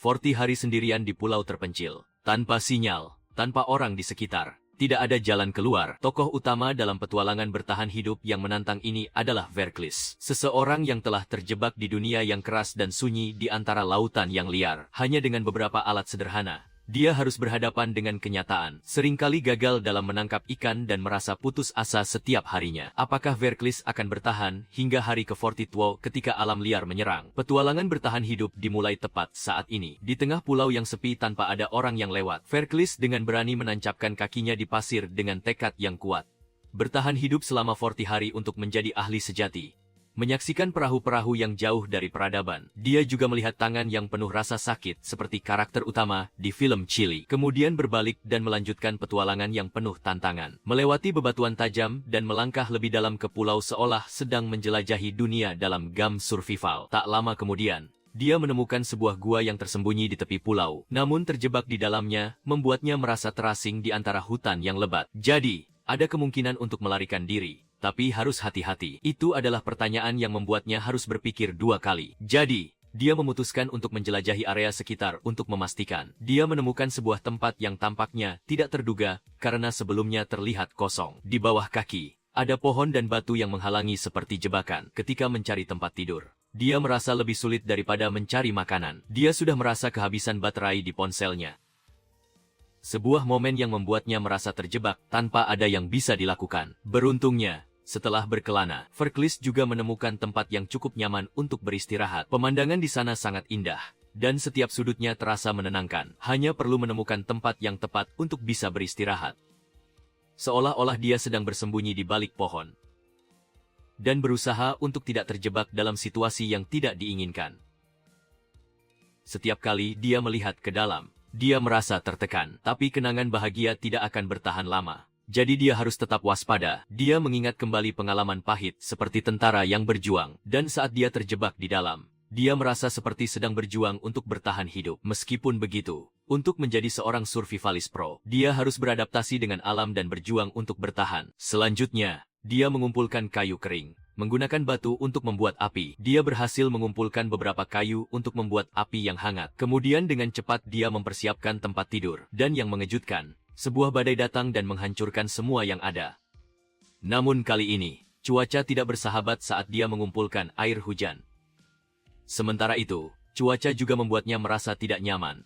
40 hari sendirian di pulau terpencil. Tanpa sinyal, tanpa orang di sekitar. Tidak ada jalan keluar. Tokoh utama dalam petualangan bertahan hidup yang menantang ini adalah Verklis. Seseorang yang telah terjebak di dunia yang keras dan sunyi di antara lautan yang liar. Hanya dengan beberapa alat sederhana. Dia harus berhadapan dengan kenyataan. Seringkali gagal dalam menangkap ikan dan merasa putus asa setiap harinya. Apakah Verklis akan bertahan hingga hari ke-42 ketika alam liar menyerang? Petualangan bertahan hidup dimulai tepat saat ini. Di tengah pulau yang sepi tanpa ada orang yang lewat, Verklis dengan berani menancapkan kakinya di pasir dengan tekad yang kuat. Bertahan hidup selama 40 hari untuk menjadi ahli sejati. Menyaksikan perahu-perahu yang jauh dari peradaban, dia juga melihat tangan yang penuh rasa sakit seperti karakter utama di film Chili. Kemudian berbalik dan melanjutkan petualangan yang penuh tantangan. Melewati bebatuan tajam dan melangkah lebih dalam ke pulau seolah sedang menjelajahi dunia dalam game survival. Tak lama kemudian, dia menemukan sebuah gua yang tersembunyi di tepi pulau. Namun terjebak di dalamnya, membuatnya merasa terasing di antara hutan yang lebat. Jadi, ada kemungkinan untuk melarikan diri. Tapi harus hati-hati. Itu adalah pertanyaan yang membuatnya harus berpikir 2 kali. Jadi, dia memutuskan untuk menjelajahi area sekitar untuk memastikan. Dia menemukan sebuah tempat yang tampaknya tidak terduga karena sebelumnya terlihat kosong. Di bawah kaki, ada pohon dan batu yang menghalangi seperti jebakan. Ketika mencari tempat tidur, dia merasa lebih sulit daripada mencari makanan. Dia sudah merasa kehabisan baterai di ponselnya. Sebuah momen yang membuatnya merasa terjebak tanpa ada yang bisa dilakukan. Beruntungnya, setelah berkelana, Verklis juga menemukan tempat yang cukup nyaman untuk beristirahat. Pemandangan di sana sangat indah, dan setiap sudutnya terasa menenangkan. Hanya perlu menemukan tempat yang tepat untuk bisa beristirahat. Seolah-olah dia sedang bersembunyi di balik pohon, dan berusaha untuk tidak terjebak dalam situasi yang tidak diinginkan. Setiap kali dia melihat ke dalam, dia merasa tertekan, tapi kenangan bahagia tidak akan bertahan lama. Jadi dia harus tetap waspada. Dia mengingat kembali pengalaman pahit seperti tentara yang berjuang. Dan saat dia terjebak di dalam, dia merasa seperti sedang berjuang untuk bertahan hidup. Meskipun begitu, untuk menjadi seorang survivalist pro, dia harus beradaptasi dengan alam dan berjuang untuk bertahan. Selanjutnya, dia mengumpulkan kayu kering. Menggunakan batu untuk membuat api, dia berhasil mengumpulkan beberapa kayu untuk membuat api yang hangat. Kemudian dengan cepat dia mempersiapkan tempat tidur. Dan yang mengejutkan, sebuah badai datang dan menghancurkan semua yang ada. Namun kali ini, cuaca tidak bersahabat saat dia mengumpulkan air hujan. Sementara itu, cuaca juga membuatnya merasa tidak nyaman.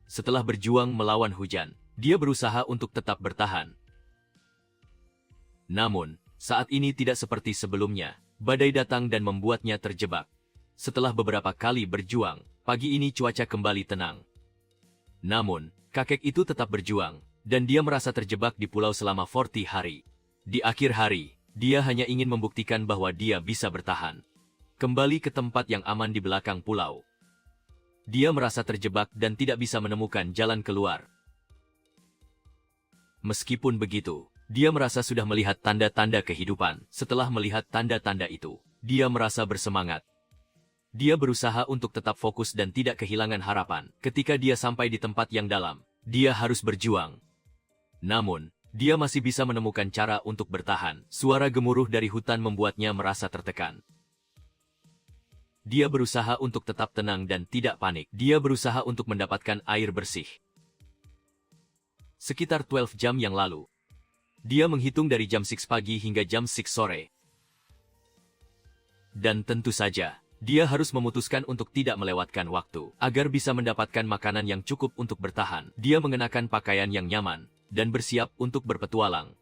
Setelah berjuang melawan hujan, dia berusaha untuk tetap bertahan. Namun, saat ini tidak seperti sebelumnya. Badai datang dan membuatnya terjebak. Setelah beberapa kali berjuang, pagi ini cuaca kembali tenang. Namun, kakek itu tetap berjuang, dan dia merasa terjebak di pulau selama 40 hari. Di akhir hari, dia hanya ingin membuktikan bahwa dia bisa bertahan. Kembali ke tempat yang aman di belakang pulau. Dia merasa terjebak dan tidak bisa menemukan jalan keluar. Meskipun begitu, dia merasa sudah melihat tanda-tanda kehidupan. Setelah melihat tanda-tanda itu, dia merasa bersemangat. Dia berusaha untuk tetap fokus dan tidak kehilangan harapan. Ketika dia sampai di tempat yang dalam, dia harus berjuang. Namun, dia masih bisa menemukan cara untuk bertahan. Suara gemuruh dari hutan membuatnya merasa tertekan. Dia berusaha untuk tetap tenang dan tidak panik. Dia berusaha untuk mendapatkan air bersih. Sekitar 12 jam yang lalu, dia menghitung dari jam 6 pagi hingga jam 6 sore. Dan tentu saja, dia harus memutuskan untuk tidak melewatkan waktu. Agar bisa mendapatkan makanan yang cukup untuk bertahan, dia mengenakan pakaian yang nyaman dan bersiap untuk berpetualang.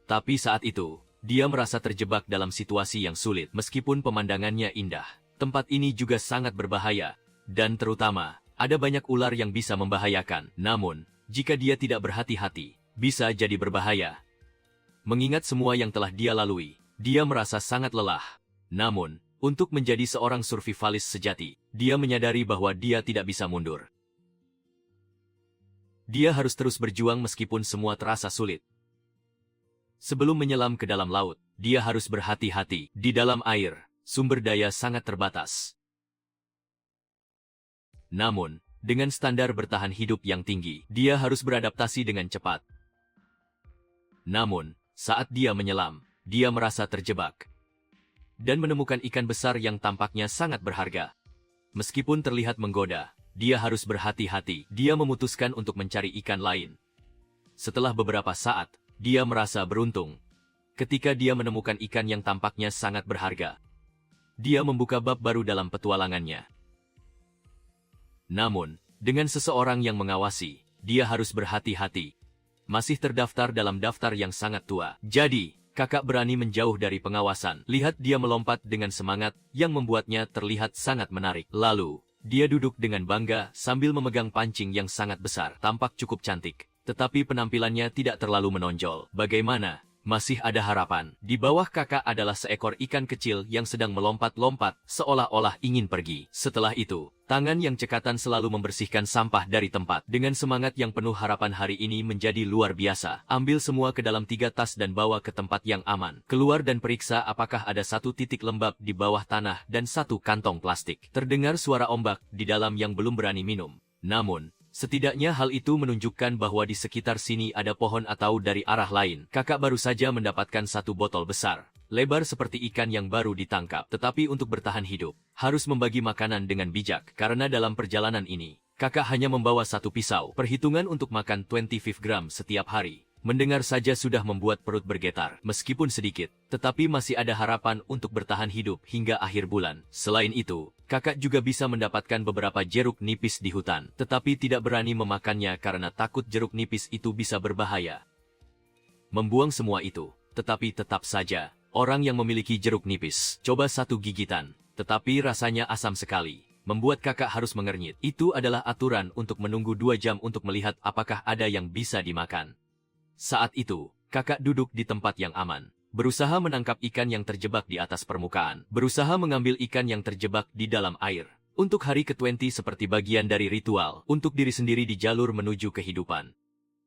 Tapi saat itu, dia merasa terjebak dalam situasi yang sulit. Meskipun pemandangannya indah, tempat ini juga sangat berbahaya. Dan terutama, ada banyak ular yang bisa membahayakan. Namun, jika dia tidak berhati-hati, bisa jadi berbahaya. Mengingat semua yang telah dia lalui, dia merasa sangat lelah. Namun, untuk menjadi seorang survivalis sejati, dia menyadari bahwa dia tidak bisa mundur. Dia harus terus berjuang meskipun semua terasa sulit. Sebelum menyelam ke dalam laut, dia harus berhati-hati. Di dalam air, sumber daya sangat terbatas. Namun, dengan standar bertahan hidup yang tinggi, dia harus beradaptasi dengan cepat. Namun, saat dia menyelam, dia merasa terjebak dan menemukan ikan besar yang tampaknya sangat berharga. Meskipun terlihat menggoda, dia harus berhati-hati. Dia memutuskan untuk mencari ikan lain. Setelah beberapa saat, dia merasa beruntung. Ketika dia menemukan ikan yang tampaknya sangat berharga, dia membuka bab baru dalam petualangannya. Namun, dengan seseorang yang mengawasi, dia harus berhati-hati. Masih terdaftar dalam daftar yang sangat tua. Jadi, kakak berani menjauh dari pengawasan. Lihat dia melompat dengan semangat yang membuatnya terlihat sangat menarik. Lalu, dia duduk dengan bangga sambil memegang pancing yang sangat besar. Tampak cukup cantik, tetapi penampilannya tidak terlalu menonjol. Bagaimana? Masih ada harapan. Di bawah kakak adalah seekor ikan kecil yang sedang melompat-lompat, seolah-olah ingin pergi. Setelah itu, tangan yang cekatan selalu membersihkan sampah dari tempat. Dengan semangat yang penuh harapan hari ini menjadi luar biasa. Ambil semua ke dalam 3 tas dan bawa ke tempat yang aman. Keluar dan periksa apakah ada 1 titik lembab di bawah tanah dan 1 kantong plastik. Terdengar suara ombak di dalam yang belum berani minum. Namun, setidaknya hal itu menunjukkan bahwa di sekitar sini ada pohon atau dari arah lain. Kakak baru saja mendapatkan 1 botol besar, lebar seperti ikan yang baru ditangkap. Tetapi untuk bertahan hidup, harus membagi makanan dengan bijak. Karena dalam perjalanan ini, kakak hanya membawa 1 pisau. Perhitungan untuk makan 25 gram setiap hari. Mendengar saja sudah membuat perut bergetar. Meskipun sedikit, tetapi masih ada harapan untuk bertahan hidup hingga akhir bulan. Selain itu, kakak juga bisa mendapatkan beberapa jeruk nipis di hutan, tetapi tidak berani memakannya karena takut jeruk nipis itu bisa berbahaya. Membuang semua itu, tetapi tetap saja, orang yang memiliki jeruk nipis, coba 1 gigitan, tetapi rasanya asam sekali. Membuat kakak harus mengernyit. Itu adalah aturan untuk menunggu 2 jam untuk melihat apakah ada yang bisa dimakan. Saat itu, kakak duduk di tempat yang aman, berusaha menangkap ikan yang terjebak di atas permukaan, berusaha mengambil ikan yang terjebak di dalam air. Untuk hari ke-20 seperti bagian dari ritual, untuk diri sendiri di jalur menuju kehidupan.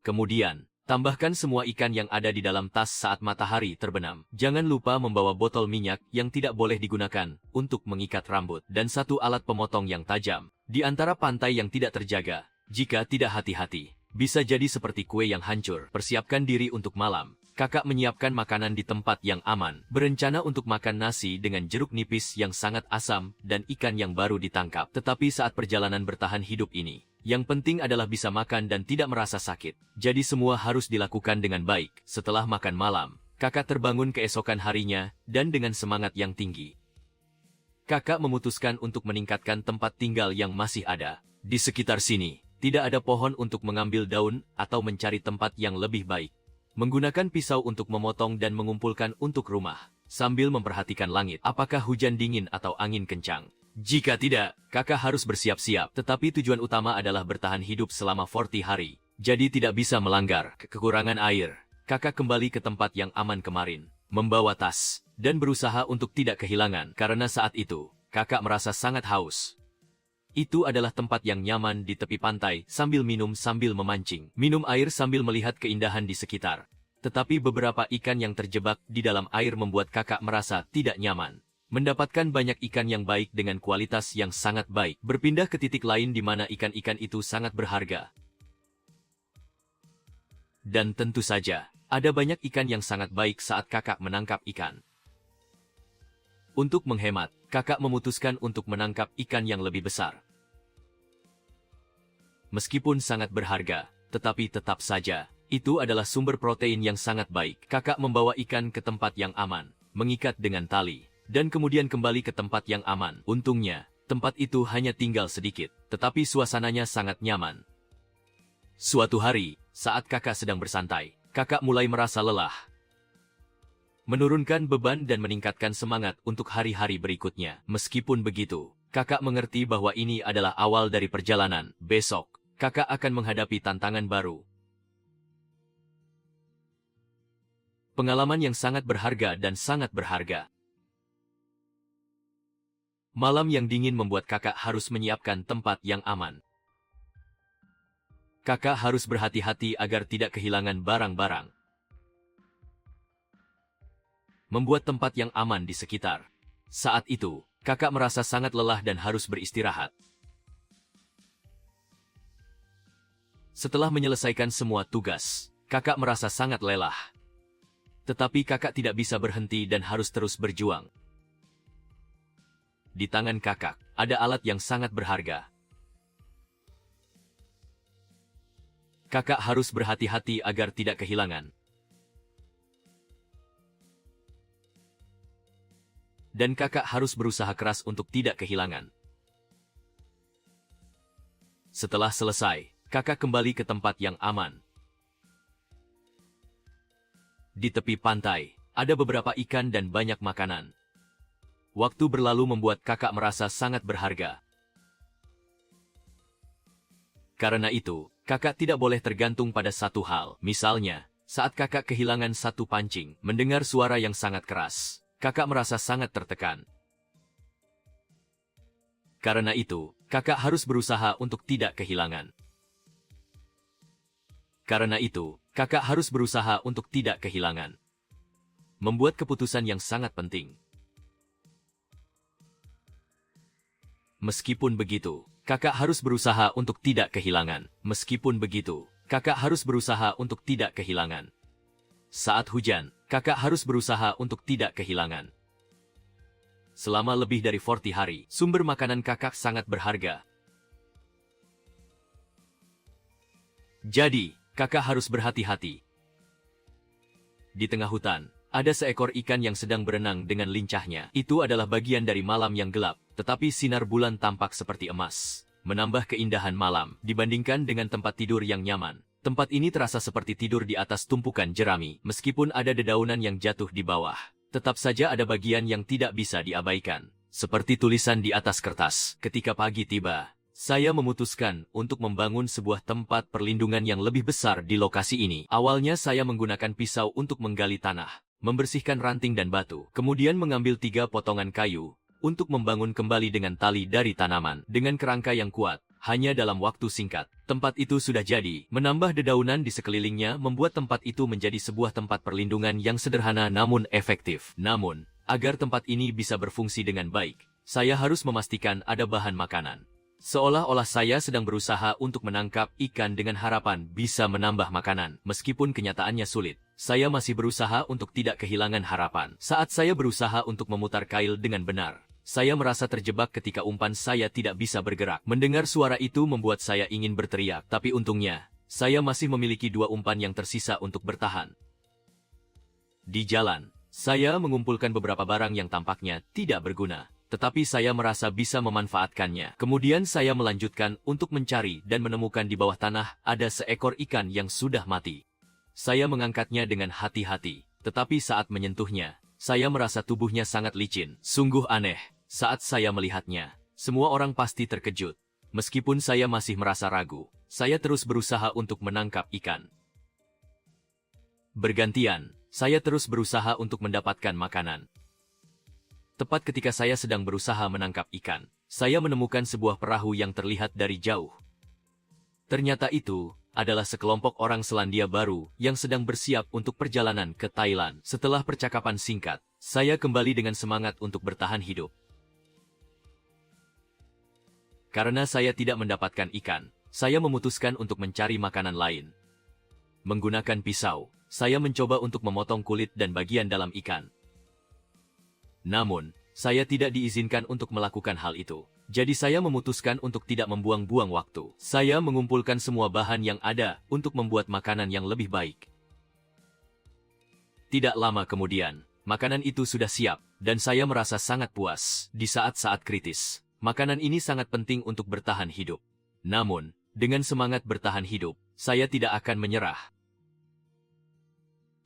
Kemudian, tambahkan semua ikan yang ada di dalam tas saat matahari terbenam. Jangan lupa membawa botol minyak yang tidak boleh digunakan untuk mengikat rambut, dan 1 alat pemotong yang tajam. Di antara pantai yang tidak terjaga, jika tidak hati-hati, bisa jadi seperti kue yang hancur. Persiapkan diri untuk malam. Kakak menyiapkan makanan di tempat yang aman. Berencana untuk makan nasi dengan jeruk nipis yang sangat asam dan ikan yang baru ditangkap. Tetapi saat perjalanan bertahan hidup ini, yang penting adalah bisa makan dan tidak merasa sakit. Jadi semua harus dilakukan dengan baik. Setelah makan malam, kakak terbangun keesokan harinya dan dengan semangat yang tinggi. Kakak memutuskan untuk meningkatkan tempat tinggal yang masih ada. Di sekitar sini, tidak ada pohon untuk mengambil daun atau mencari tempat yang lebih baik. Menggunakan pisau untuk memotong dan mengumpulkan untuk rumah, sambil memperhatikan langit. Apakah hujan dingin atau angin kencang? Jika tidak, kakak harus bersiap-siap. Tetapi tujuan utama adalah bertahan hidup selama 40 hari. Jadi tidak bisa melanggar. Kekurangan air. Kakak kembali ke tempat yang aman kemarin, membawa tas, dan berusaha untuk tidak kehilangan. Karena saat itu, kakak merasa sangat haus. Itu adalah tempat yang nyaman di tepi pantai sambil minum sambil memancing. Minum air sambil melihat keindahan di sekitar. Tetapi beberapa ikan yang terjebak di dalam air membuat kakak merasa tidak nyaman. Mendapatkan banyak ikan yang baik dengan kualitas yang sangat baik. Berpindah ke titik lain di mana ikan-ikan itu sangat berharga. Dan tentu saja, ada banyak ikan yang sangat baik saat kakak menangkap ikan. Untuk menghemat, kakak memutuskan untuk menangkap ikan yang lebih besar. Meskipun sangat berharga, tetapi tetap saja, itu adalah sumber protein yang sangat baik. Kakak membawa ikan ke tempat yang aman, mengikat dengan tali, dan kemudian kembali ke tempat yang aman. Untungnya, tempat itu hanya tinggal sedikit, tetapi suasananya sangat nyaman. Suatu hari, saat kakak sedang bersantai, kakak mulai merasa lelah. Menurunkan beban dan meningkatkan semangat untuk hari-hari berikutnya. Meskipun begitu, kakak mengerti bahwa ini adalah awal dari perjalanan. Besok, kakak akan menghadapi tantangan baru. Pengalaman yang sangat berharga dan sangat berharga. Malam yang dingin membuat kakak harus menyiapkan tempat yang aman. Kakak harus berhati-hati agar tidak kehilangan barang-barang. Membuat tempat yang aman di sekitar. Saat itu, kakak merasa sangat lelah dan harus beristirahat. Setelah menyelesaikan semua tugas, kakak merasa sangat lelah. Tetapi kakak tidak bisa berhenti dan harus terus berjuang. Di tangan kakak, ada alat yang sangat berharga. Kakak harus berhati-hati agar tidak kehilangan. Dan kakak harus berusaha keras untuk tidak kehilangan. Setelah selesai, kakak kembali ke tempat yang aman. Di tepi pantai, ada beberapa ikan dan banyak makanan. Waktu berlalu membuat kakak merasa sangat berharga. Karena itu, kakak tidak boleh tergantung pada satu hal. Misalnya, saat kakak kehilangan satu pancing, mendengar suara yang sangat keras, kakak merasa sangat tertekan. Karena itu, kakak harus berusaha untuk tidak kehilangan. Karena itu, kakak harus berusaha untuk tidak kehilangan. Membuat keputusan yang sangat penting. Meskipun begitu, kakak harus berusaha untuk tidak kehilangan. Meskipun begitu, kakak harus berusaha untuk tidak kehilangan. Saat hujan, kakak harus berusaha untuk tidak kehilangan. Selama lebih dari 40 hari, sumber makanan kakak sangat berharga. Jadi, kakak harus berhati-hati. Di tengah hutan, ada seekor ikan yang sedang berenang dengan lincahnya. Itu adalah bagian dari malam yang gelap, tetapi sinar bulan tampak seperti emas, menambah keindahan malam dibandingkan dengan tempat tidur yang nyaman. Tempat ini terasa seperti tidur di atas tumpukan jerami, meskipun ada dedaunan yang jatuh di bawah. Tetap saja ada bagian yang tidak bisa diabaikan, seperti tulisan di atas kertas. Ketika pagi tiba, saya memutuskan untuk membangun sebuah tempat perlindungan yang lebih besar di lokasi ini. Awalnya saya menggunakan pisau untuk menggali tanah, membersihkan ranting dan batu, kemudian mengambil 3 potongan kayu untuk membangun kembali dengan tali dari tanaman. Dengan kerangka yang kuat, hanya dalam waktu singkat, tempat itu sudah jadi. Menambah dedaunan di sekelilingnya membuat tempat itu menjadi sebuah tempat perlindungan yang sederhana namun efektif. Namun, agar tempat ini bisa berfungsi dengan baik, saya harus memastikan ada bahan makanan. Seolah-olah saya sedang berusaha untuk menangkap ikan dengan harapan bisa menambah makanan. Meskipun kenyataannya sulit, saya masih berusaha untuk tidak kehilangan harapan. Saat saya berusaha untuk memutar kail dengan benar, saya merasa terjebak ketika umpan saya tidak bisa bergerak. Mendengar suara itu membuat saya ingin berteriak, tapi untungnya, saya masih memiliki 2 umpan yang tersisa untuk bertahan. Di jalan, saya mengumpulkan beberapa barang yang tampaknya tidak berguna, tetapi saya merasa bisa memanfaatkannya. Kemudian saya melanjutkan untuk mencari dan menemukan di bawah tanah ada seekor ikan yang sudah mati. Saya mengangkatnya dengan hati-hati, tetapi saat menyentuhnya, saya merasa tubuhnya sangat licin. Sungguh aneh, saat saya melihatnya, semua orang pasti terkejut. Meskipun saya masih merasa ragu, saya terus berusaha untuk menangkap ikan. Bergantian, saya terus berusaha untuk mendapatkan makanan. Tepat ketika saya sedang berusaha menangkap ikan, saya menemukan sebuah perahu yang terlihat dari jauh. Ternyata itu adalah sekelompok orang Selandia Baru yang sedang bersiap untuk perjalanan ke Thailand. Setelah percakapan singkat, saya kembali dengan semangat untuk bertahan hidup. Karena saya tidak mendapatkan ikan, saya memutuskan untuk mencari makanan lain. Menggunakan pisau, saya mencoba untuk memotong kulit dan bagian dalam ikan. Namun, saya tidak diizinkan untuk melakukan hal itu. Jadi saya memutuskan untuk tidak membuang-buang waktu. Saya mengumpulkan semua bahan yang ada untuk membuat makanan yang lebih baik. Tidak lama kemudian, makanan itu sudah siap, dan saya merasa sangat puas. Di saat-saat kritis, makanan ini sangat penting untuk bertahan hidup. Namun, dengan semangat bertahan hidup, saya tidak akan menyerah.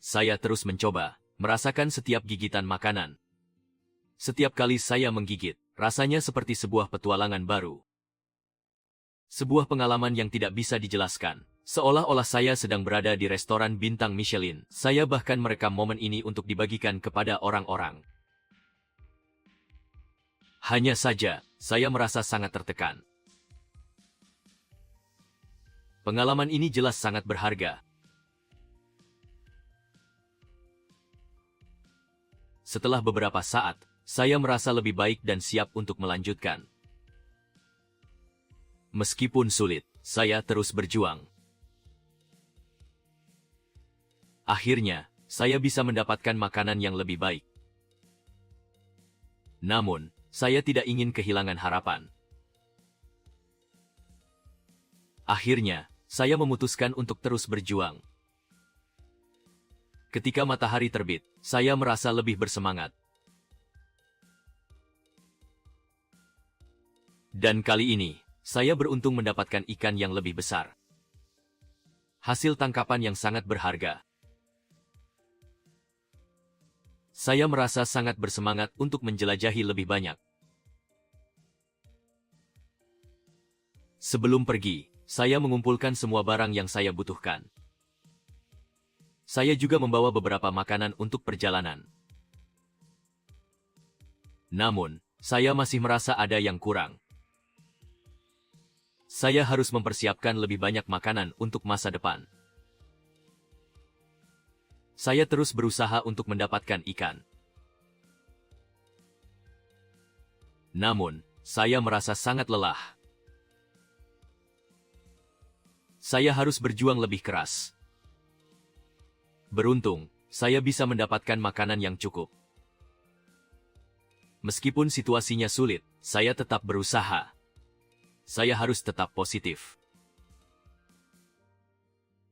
Saya terus mencoba, merasakan setiap gigitan makanan. Setiap kali saya menggigit, rasanya seperti sebuah petualangan baru. Sebuah pengalaman yang tidak bisa dijelaskan. Seolah-olah saya sedang berada di restoran bintang Michelin. Saya bahkan merekam momen ini untuk dibagikan kepada orang-orang. Hanya saja, saya merasa sangat tertekan. Pengalaman ini jelas sangat berharga. Setelah beberapa saat, saya merasa lebih baik dan siap untuk melanjutkan. Meskipun sulit, saya terus berjuang. Akhirnya, saya bisa mendapatkan makanan yang lebih baik. Namun, saya tidak ingin kehilangan harapan. Akhirnya, saya memutuskan untuk terus berjuang. Ketika matahari terbit, saya merasa lebih bersemangat. Dan kali ini, saya beruntung mendapatkan ikan yang lebih besar. Hasil tangkapan yang sangat berharga. Saya merasa sangat bersemangat untuk menjelajahi lebih banyak. Sebelum pergi, saya mengumpulkan semua barang yang saya butuhkan. Saya juga membawa beberapa makanan untuk perjalanan. Namun, saya masih merasa ada yang kurang. Saya harus mempersiapkan lebih banyak makanan untuk masa depan. Saya terus berusaha untuk mendapatkan ikan. Namun, saya merasa sangat lelah. Saya harus berjuang lebih keras. Beruntung, saya bisa mendapatkan makanan yang cukup. Meskipun situasinya sulit, saya tetap berusaha. Saya harus tetap positif.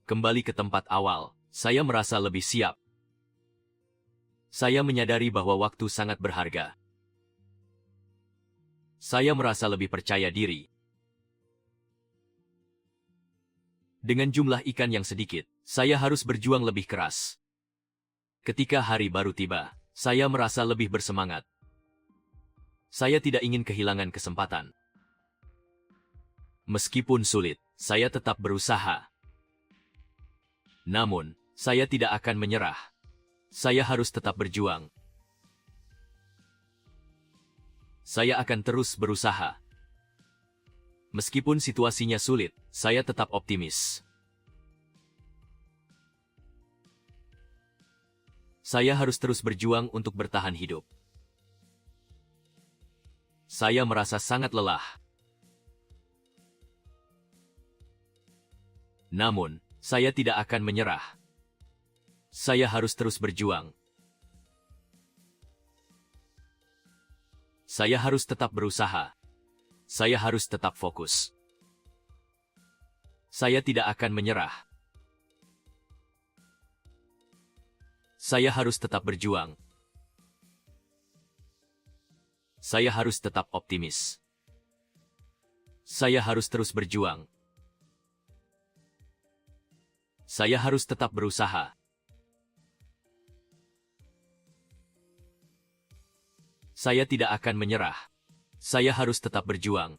Kembali ke tempat awal, saya merasa lebih siap. Saya menyadari bahwa waktu sangat berharga. Saya merasa lebih percaya diri. Dengan jumlah ikan yang sedikit, saya harus berjuang lebih keras. Ketika hari baru tiba, saya merasa lebih bersemangat. Saya tidak ingin kehilangan kesempatan. Meskipun sulit, saya tetap berusaha. Namun, saya tidak akan menyerah. Saya harus tetap berjuang. Saya akan terus berusaha. Meskipun situasinya sulit, saya tetap optimis. Saya harus terus berjuang untuk bertahan hidup. Saya merasa sangat lelah. Namun, saya tidak akan menyerah. Saya harus terus berjuang. Saya harus tetap berusaha. Saya harus tetap fokus. Saya tidak akan menyerah. Saya harus tetap berjuang. Saya harus tetap optimis. Saya harus terus berjuang. Saya harus tetap berusaha. Saya tidak akan menyerah. Saya harus tetap berjuang.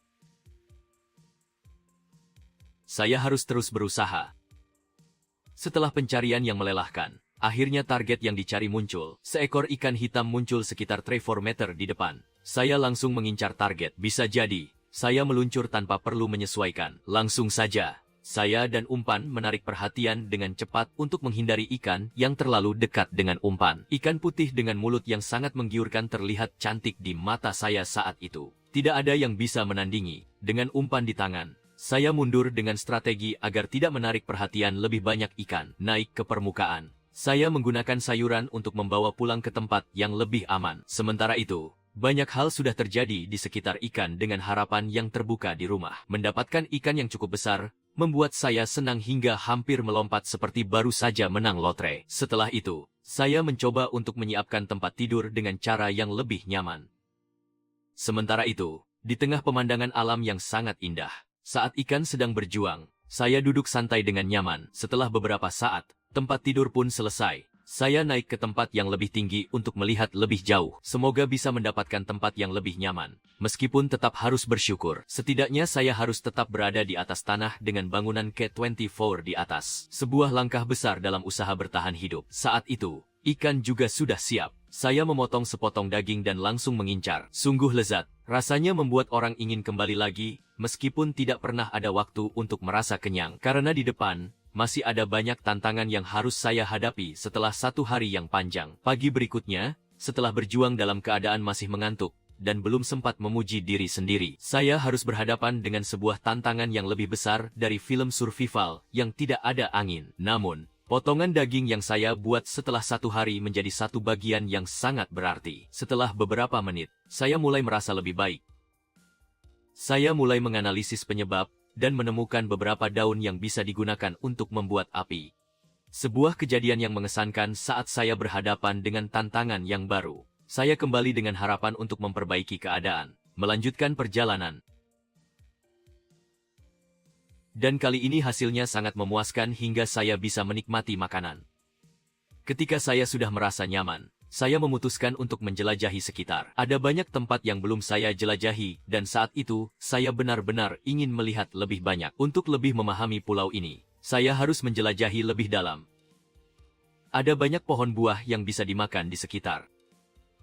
Saya harus terus berusaha. Setelah pencarian yang melelahkan, akhirnya target yang dicari muncul. Seekor ikan hitam muncul sekitar 3-4 meter di depan. Saya langsung mengincar target. Bisa jadi, saya meluncur tanpa perlu menyesuaikan. Langsung saja, saya dan umpan menarik perhatian dengan cepat untuk menghindari ikan yang terlalu dekat dengan umpan. Ikan putih dengan mulut yang sangat menggiurkan terlihat cantik di mata saya saat itu. Tidak ada yang bisa menandingi. Dengan umpan di tangan, saya mundur dengan strategi agar tidak menarik perhatian lebih banyak ikan. Naik ke permukaan. Saya menggunakan sayuran untuk membawa pulang ke tempat yang lebih aman. Sementara itu, banyak hal sudah terjadi di sekitar ikan dengan harapan yang terbuka di rumah. Mendapatkan ikan yang cukup besar membuat saya senang hingga hampir melompat seperti baru saja menang lotre. Setelah itu, saya mencoba untuk menyiapkan tempat tidur dengan cara yang lebih nyaman. Sementara itu, di tengah pemandangan alam yang sangat indah, saat ikan sedang berjuang, saya duduk santai dengan nyaman. Setelah beberapa saat, tempat tidur pun selesai. Saya naik ke tempat yang lebih tinggi untuk melihat lebih jauh. Semoga bisa mendapatkan tempat yang lebih nyaman. Meskipun tetap harus bersyukur, setidaknya saya harus tetap berada di atas tanah dengan bangunan K24 di atas. Sebuah langkah besar dalam usaha bertahan hidup. Saat itu, ikan juga sudah siap. Saya memotong sepotong daging dan langsung mengincar. Sungguh lezat. Rasanya membuat orang ingin kembali lagi, meskipun tidak pernah ada waktu untuk merasa kenyang. Karena di depan, masih ada banyak tantangan yang harus saya hadapi setelah satu hari yang panjang. Pagi berikutnya, setelah berjuang dalam keadaan masih mengantuk, dan belum sempat memuji diri sendiri, saya harus berhadapan dengan sebuah tantangan yang lebih besar dari film survival yang tidak ada angin. Namun, Potongan daging yang saya buat setelah 1 hari menjadi satu bagian yang sangat berarti. Setelah beberapa menit, saya mulai merasa lebih baik. Saya mulai menganalisis penyebab dan menemukan beberapa daun yang bisa digunakan untuk membuat api. Sebuah kejadian yang mengesankan saat saya berhadapan dengan tantangan yang baru. Saya kembali dengan harapan untuk memperbaiki keadaan, melanjutkan perjalanan. Dan kali ini hasilnya sangat memuaskan hingga saya bisa menikmati makanan. Ketika saya sudah merasa nyaman, saya memutuskan untuk menjelajahi sekitar. Ada banyak tempat yang belum saya jelajahi, dan saat itu, saya benar-benar ingin melihat lebih banyak. Untuk lebih memahami pulau ini, saya harus menjelajahi lebih dalam. Ada banyak pohon buah yang bisa dimakan di sekitar.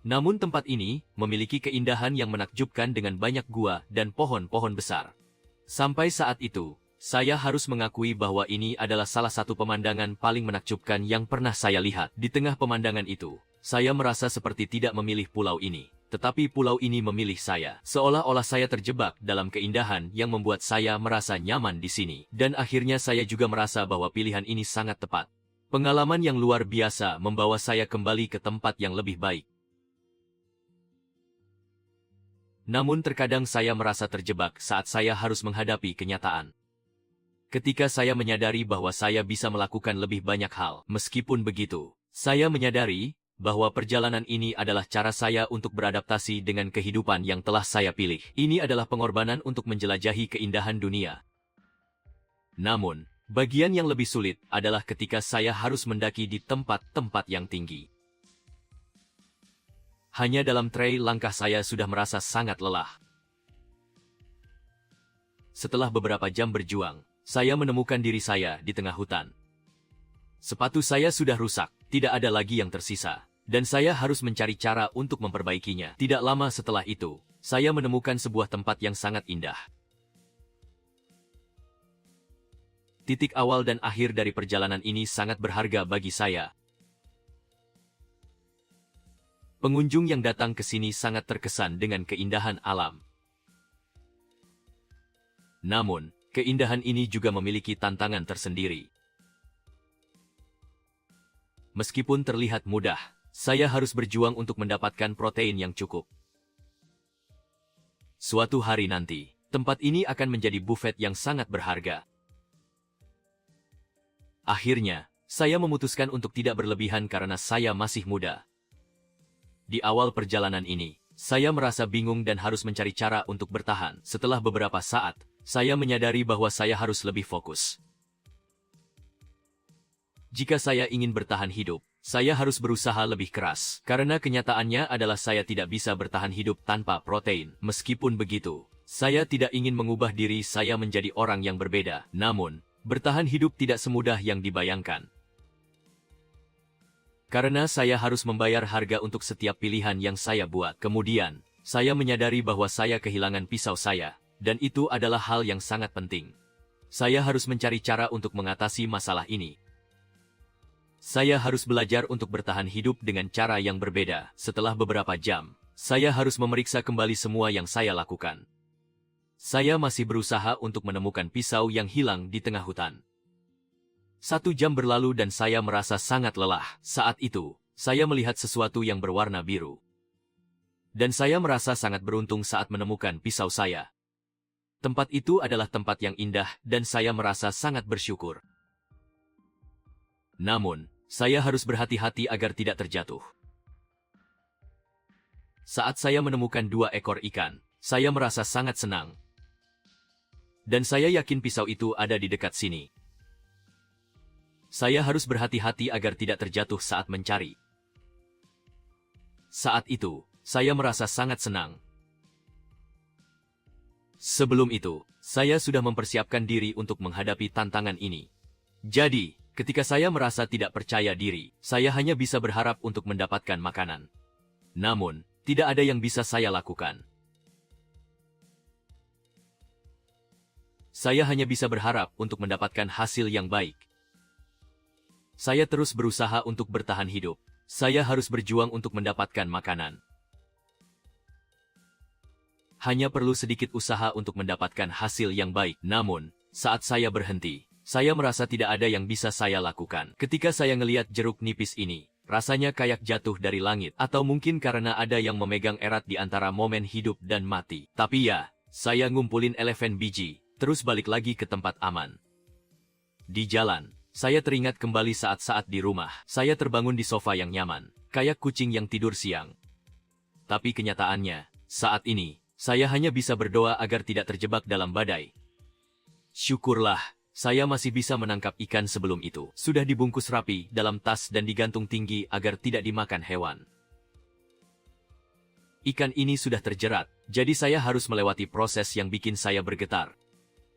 Namun tempat ini memiliki keindahan yang menakjubkan dengan banyak gua dan pohon-pohon besar. Sampai saat itu, saya harus mengakui bahwa ini adalah salah satu pemandangan paling menakjubkan yang pernah saya lihat. Di tengah pemandangan itu, saya merasa seperti tidak memilih pulau ini, tetapi pulau ini memilih saya. Seolah-olah saya terjebak dalam keindahan yang membuat saya merasa nyaman di sini. Dan akhirnya saya juga merasa bahwa pilihan ini sangat tepat. Pengalaman yang luar biasa membawa saya kembali ke tempat yang lebih baik. Namun terkadang saya merasa terjebak saat saya harus menghadapi kenyataan. Ketika saya menyadari bahwa saya bisa melakukan lebih banyak hal, meskipun begitu, saya menyadari bahwa perjalanan ini adalah cara saya untuk beradaptasi dengan kehidupan yang telah saya pilih. Ini adalah pengorbanan untuk menjelajahi keindahan dunia. Namun, bagian yang lebih sulit adalah ketika saya harus mendaki di tempat-tempat yang tinggi. Hanya dalam trail langkah saya sudah merasa sangat lelah. Setelah beberapa jam berjuang, saya menemukan diri saya di tengah hutan. Sepatu saya sudah rusak, tidak ada lagi yang tersisa, dan saya harus mencari cara untuk memperbaikinya. Tidak lama setelah itu, saya menemukan sebuah tempat yang sangat indah. Titik awal dan akhir dari perjalanan ini sangat berharga bagi saya. Pengunjung yang datang ke sini sangat terkesan dengan keindahan alam. Namun, keindahan ini juga memiliki tantangan tersendiri. Meskipun terlihat mudah, saya harus berjuang untuk mendapatkan protein yang cukup. Suatu hari nanti, tempat ini akan menjadi buffet yang sangat berharga. Akhirnya, saya memutuskan untuk tidak berlebihan karena saya masih muda. Di awal perjalanan ini, saya merasa bingung dan harus mencari cara untuk bertahan. Setelah beberapa saat, saya menyadari bahwa saya harus lebih fokus. Jika saya ingin bertahan hidup, saya harus berusaha lebih keras. Karena kenyataannya adalah saya tidak bisa bertahan hidup tanpa protein. Meskipun begitu, saya tidak ingin mengubah diri saya menjadi orang yang berbeda. Namun, bertahan hidup tidak semudah yang dibayangkan. Karena saya harus membayar harga untuk setiap pilihan yang saya buat. Kemudian, saya menyadari bahwa saya kehilangan pisau saya. Dan itu adalah hal yang sangat penting. Saya harus mencari cara untuk mengatasi masalah ini. Saya harus belajar untuk bertahan hidup dengan cara yang berbeda. Setelah beberapa jam, saya harus memeriksa kembali semua yang saya lakukan. Saya masih berusaha untuk menemukan pisau yang hilang di tengah hutan. 1 jam berlalu dan saya merasa sangat lelah. Saat itu, saya melihat sesuatu yang berwarna biru. Dan saya merasa sangat beruntung saat menemukan pisau saya. Tempat itu adalah tempat yang indah dan saya merasa sangat bersyukur. Namun, saya harus berhati-hati agar tidak terjatuh. Saat saya menemukan 2 ekor ikan, saya merasa sangat senang. Dan saya yakin pisau itu ada di dekat sini. Saya harus berhati-hati agar tidak terjatuh saat mencari. Saat itu, saya merasa sangat senang. Sebelum itu, saya sudah mempersiapkan diri untuk menghadapi tantangan ini. Jadi, ketika saya merasa tidak percaya diri, saya hanya bisa berharap untuk mendapatkan makanan. Namun, tidak ada yang bisa saya lakukan. Saya hanya bisa berharap untuk mendapatkan hasil yang baik. Saya terus berusaha untuk bertahan hidup. Saya harus berjuang untuk mendapatkan makanan. Hanya perlu sedikit usaha untuk mendapatkan hasil yang baik. Namun, saat saya berhenti, Saya merasa tidak ada yang bisa saya lakukan. Ketika saya ngeliat jeruk nipis ini, rasanya kayak jatuh dari langit. Atau mungkin karena ada yang memegang erat di antara momen hidup dan mati. Tapi ya, saya ngumpulin 11 biji, terus balik lagi ke tempat aman. Di jalan, saya teringat kembali saat-saat di rumah. Saya terbangun di sofa yang nyaman, kayak kucing yang tidur siang. Tapi kenyataannya, saat ini, saya hanya bisa berdoa agar tidak terjebak dalam badai. Syukurlah, saya masih bisa menangkap ikan sebelum itu. Sudah dibungkus rapi dalam tas dan digantung tinggi agar tidak dimakan hewan. Ikan ini sudah terjerat, jadi saya harus melewati proses yang bikin saya bergetar.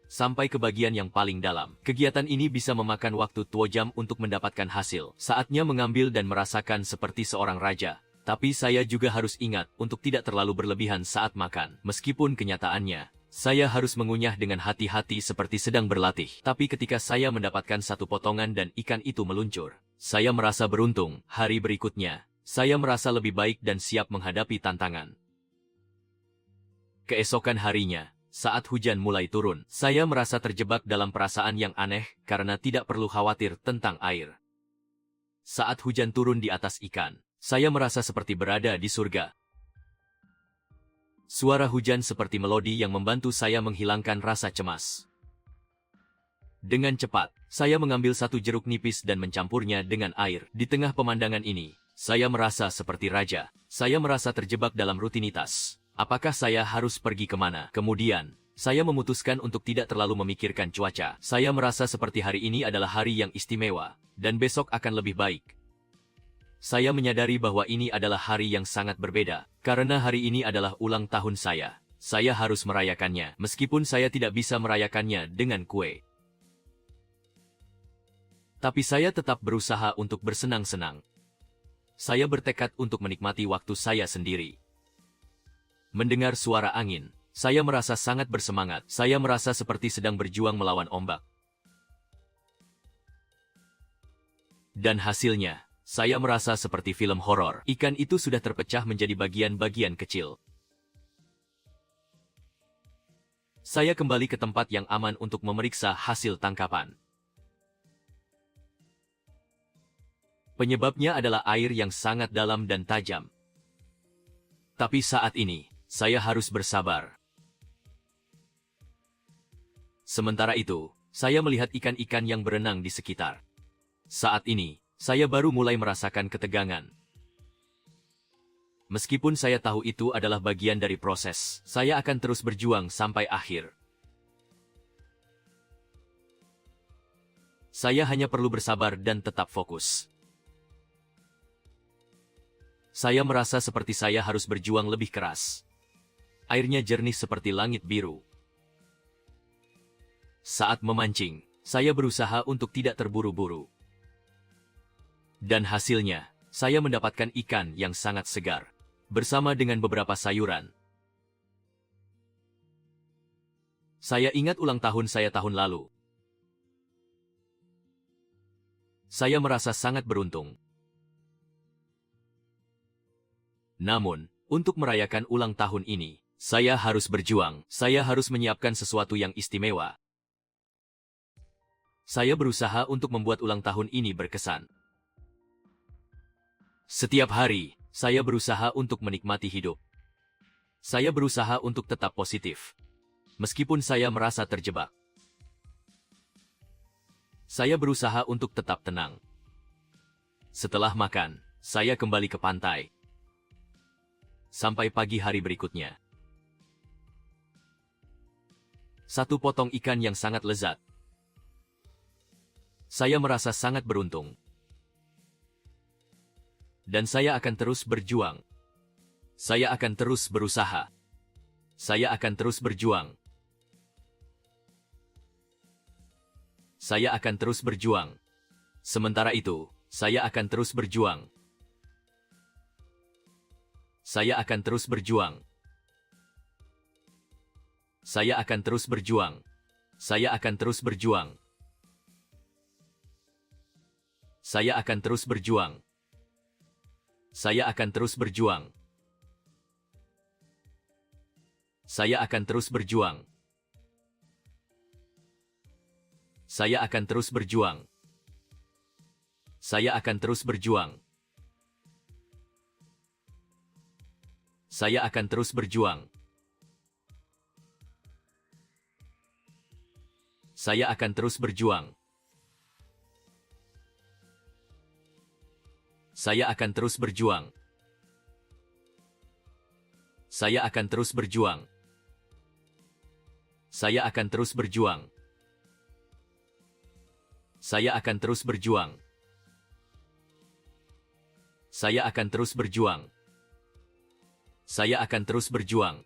Sampai ke bagian yang paling dalam. Kegiatan ini bisa memakan waktu 2 jam untuk mendapatkan hasil. Saatnya mengambil dan merasakan seperti seorang raja. Tapi saya juga harus ingat untuk tidak terlalu berlebihan saat makan. Meskipun kenyataannya, saya harus mengunyah dengan hati-hati seperti sedang berlatih. Tapi ketika saya mendapatkan satu potongan dan ikan itu meluncur, saya merasa beruntung. Hari berikutnya, saya merasa lebih baik dan siap menghadapi tantangan. Keesokan harinya, saat hujan mulai turun, saya merasa terjebak dalam perasaan yang aneh karena tidak perlu khawatir tentang air. Saat hujan turun di atas ikan, saya merasa seperti berada di surga. Suara hujan seperti melodi yang membantu saya menghilangkan rasa cemas. Dengan cepat, saya mengambil satu jeruk nipis dan mencampurnya dengan air. Di tengah pemandangan ini, saya merasa seperti raja. Saya merasa terjebak dalam rutinitas. Apakah saya harus pergi kemana? Kemudian, saya memutuskan untuk tidak terlalu memikirkan cuaca. Saya merasa seperti hari ini adalah hari yang istimewa, dan besok akan lebih baik. Saya menyadari bahwa ini adalah hari yang sangat berbeda, karena hari ini adalah ulang tahun saya. Saya harus merayakannya, meskipun saya tidak bisa merayakannya dengan kue. Tapi saya tetap berusaha untuk bersenang-senang. Saya bertekad untuk menikmati waktu saya sendiri. Mendengar suara angin, saya merasa sangat bersemangat. Saya merasa seperti sedang berjuang melawan ombak. Dan hasilnya, saya merasa seperti film horor. Ikan itu sudah terpecah menjadi bagian-bagian kecil. Saya kembali ke tempat yang aman untuk memeriksa hasil tangkapan. Penyebabnya adalah air yang sangat dalam dan tajam. Tapi saat ini, saya harus bersabar. Sementara itu, saya melihat ikan-ikan yang berenang di sekitar. Saat ini, saya baru mulai merasakan ketegangan. Meskipun saya tahu itu adalah bagian dari proses, saya akan terus berjuang sampai akhir. Saya hanya perlu bersabar dan tetap fokus. Saya merasa seperti saya harus berjuang lebih keras. Airnya jernih seperti langit biru. Saat memancing, saya berusaha untuk tidak terburu-buru. Dan hasilnya, saya mendapatkan ikan yang sangat segar, bersama dengan beberapa sayuran. Saya ingat ulang tahun saya tahun lalu. Saya merasa sangat beruntung. Namun, untuk merayakan ulang tahun ini, saya harus berjuang. Saya harus menyiapkan sesuatu yang istimewa. Saya berusaha untuk membuat ulang tahun ini berkesan. Setiap hari, saya berusaha untuk menikmati hidup. Saya berusaha untuk tetap positif, meskipun saya merasa terjebak. Saya berusaha untuk tetap tenang. Setelah makan, saya kembali ke pantai. Sampai pagi hari berikutnya. Satu potong ikan yang sangat lezat. Saya merasa sangat beruntung. Dan saya akan terus berjuang. Saya akan terus berusaha. Saya akan terus berjuang. Saya akan terus berjuang. Sementara itu, saya akan terus berjuang. Saya akan terus berjuang. Saya akan terus berjuang. Saya akan terus berjuang. Saya akan terus berjuang. Saya akan terus berjuang. Saya akan terus berjuang. Saya akan terus berjuang. Saya akan terus berjuang. Saya akan terus berjuang. Saya akan terus berjuang. Saya akan terus berjuang. Saya akan terus berjuang. Saya akan terus berjuang. Saya akan terus berjuang. Saya akan terus berjuang. Saya akan terus berjuang.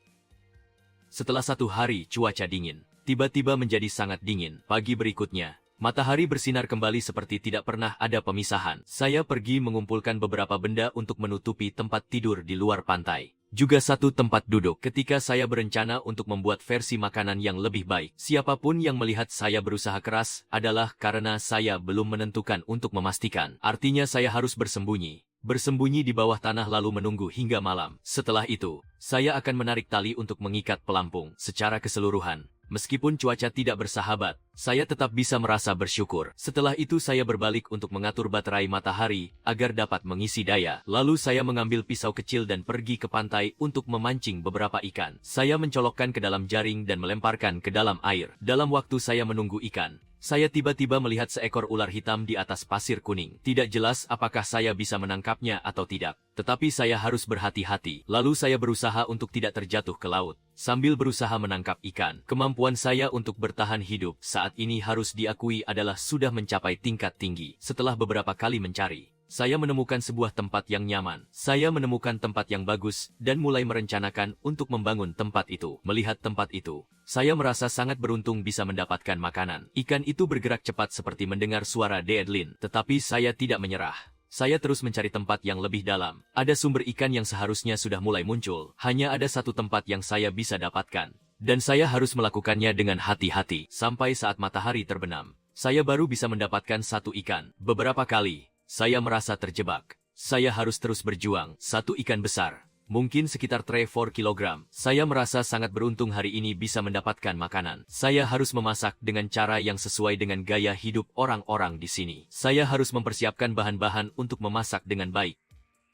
Setelah 1 hari cuaca dingin, tiba-tiba menjadi sangat dingin. Pagi berikutnya, matahari bersinar kembali seperti tidak pernah ada pemisahan. Saya pergi mengumpulkan beberapa benda untuk menutupi tempat tidur di luar pantai. Juga satu tempat duduk. Ketika saya berencana untuk membuat versi makanan yang lebih baik, siapapun yang melihat saya berusaha keras adalah karena saya belum menentukan untuk memastikan. Artinya saya harus bersembunyi. Bersembunyi di bawah tanah lalu menunggu hingga malam. Setelah itu, saya akan menarik tali untuk mengikat pelampung secara keseluruhan. Meskipun cuaca tidak bersahabat, saya tetap bisa merasa bersyukur. Setelah itu saya berbalik untuk mengatur baterai matahari agar dapat mengisi daya. Lalu saya mengambil pisau kecil dan pergi ke pantai untuk memancing beberapa ikan. Saya mencolokkan ke dalam jaring dan melemparkan ke dalam air. Dalam waktu saya menunggu ikan, saya tiba-tiba melihat seekor ular hitam di atas pasir kuning. Tidak jelas apakah saya bisa menangkapnya atau tidak, tetapi saya harus berhati-hati. Lalu saya berusaha untuk tidak terjatuh ke laut, sambil berusaha menangkap ikan. Kemampuan saya untuk bertahan hidup saat ini harus diakui adalah sudah mencapai tingkat tinggi. Setelah beberapa kali mencari, saya menemukan sebuah tempat yang nyaman. Saya menemukan tempat yang bagus dan mulai merencanakan untuk membangun tempat itu. Melihat tempat itu, saya merasa sangat beruntung bisa mendapatkan makanan. Ikan itu bergerak cepat seperti mendengar suara Deadlin, tetapi saya tidak menyerah. Saya terus mencari tempat yang lebih dalam. Ada sumber ikan yang seharusnya sudah mulai muncul. Hanya ada satu tempat yang saya bisa dapatkan. Dan saya harus melakukannya dengan hati-hati. Sampai saat matahari terbenam, saya baru bisa mendapatkan satu ikan. Beberapa kali, saya merasa terjebak. Saya harus terus berjuang. Satu ikan besar, mungkin sekitar 4 kilogram. Saya merasa sangat beruntung hari ini bisa mendapatkan makanan. Saya harus memasak dengan cara yang sesuai dengan gaya hidup orang-orang di sini. Saya harus mempersiapkan bahan-bahan untuk memasak dengan baik.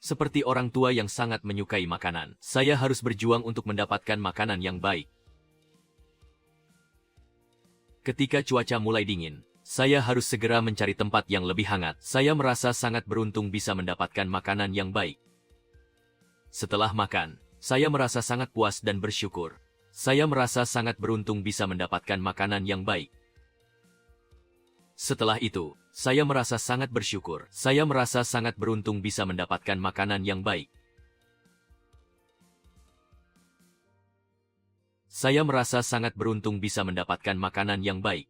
Seperti orang tua yang sangat menyukai makanan, saya harus berjuang untuk mendapatkan makanan yang baik. Ketika cuaca mulai dingin, saya harus segera mencari tempat yang lebih hangat. Saya merasa sangat beruntung bisa mendapatkan makanan yang baik. Setelah makan, saya merasa sangat puas dan bersyukur. Saya merasa sangat beruntung bisa mendapatkan makanan yang baik. Setelah itu, saya merasa sangat bersyukur. Saya merasa sangat beruntung bisa mendapatkan makanan yang baik. Saya merasa sangat beruntung bisa mendapatkan makanan yang baik.